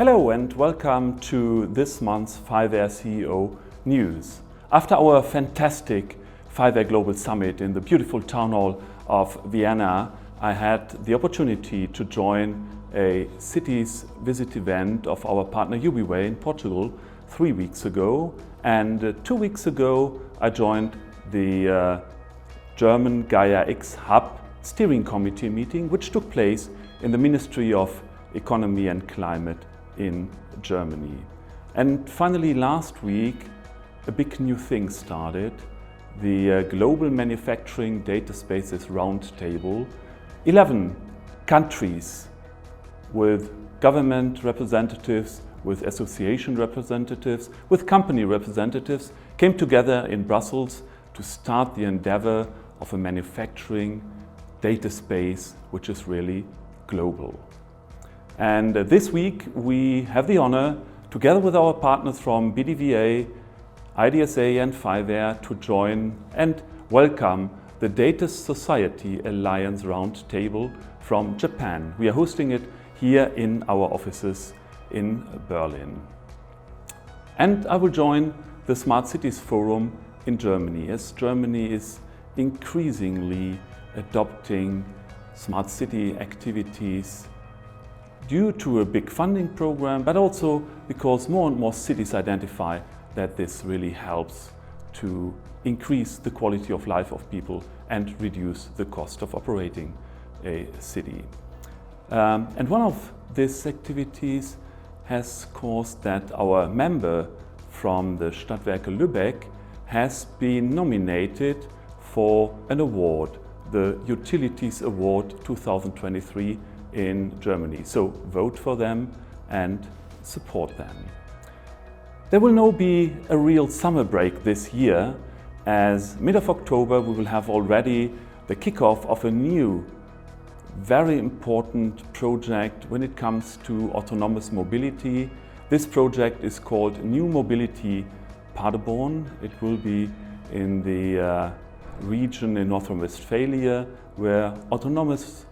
Hello and welcome to this month's FIWARE CEO News. After our fantastic FIWARE Global Summit in the beautiful town hall of Vienna, I had the opportunity to join a cities visit event of our partner ubiwhere in Portugal 3 weeks ago, and 2 weeks ago I joined the German Gaia-X Hub steering committee meeting, which took place in the Ministry of Economy and Climate in Germany. And finally, last week, a big new thing started, the Global Manufacturing Data Spaces Roundtable. 11 countries with government representatives, with association representatives, with company representatives came together in Brussels to start the endeavor of a manufacturing data space which is really global. And this week we have the honor, together with our partners from BMWK, IDSA and FIWARE, to join and welcome the Data Society Alliance Roundtable from Japan. We are hosting it here in our offices in Berlin. And I will join the Smart Cities Forum in Germany, as Germany is increasingly adopting smart city activities due to a big funding program, but also because more and more cities identify that this really helps to increase the quality of life of people and reduce the cost of operating a city. And one of these activities has caused that our member from the Stadtwerke Lübeck has been nominated for an award, the Utilities Award 2023 in Germany. So vote for them and support them. There will now be a real summer break this year, as mid of October we will have already the kickoff of a new, very important project when it comes to autonomous mobility. This project is called New Mobility Paderborn. It will be in the region in North Rhine-Westphalia, where autonomously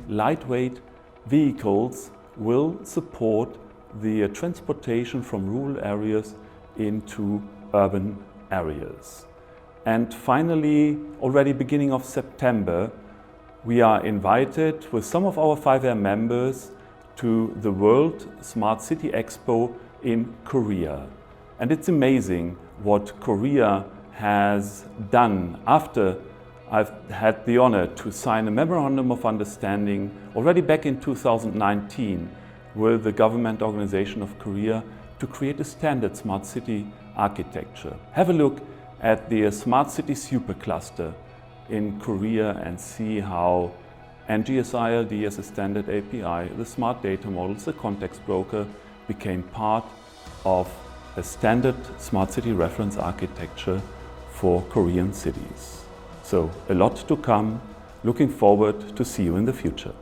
lightweight vehicles will support the transportation from rural areas into urban areas. And finally, already beginning of September, we are invited with some of our FIWARE members to the World Smart City Expo in Korea. And it's amazing what Korea has done after I've had the honor to sign a memorandum of understanding already back in 2019 with the government organization of Korea to create a standard smart city architecture. Have a look at the Smart City Supercluster in Korea and see how NGSILD as a standard API, the smart data models, the context broker became part of a standard smart city reference architecture for Korean cities. So a lot to come. Looking forward to see you in the future.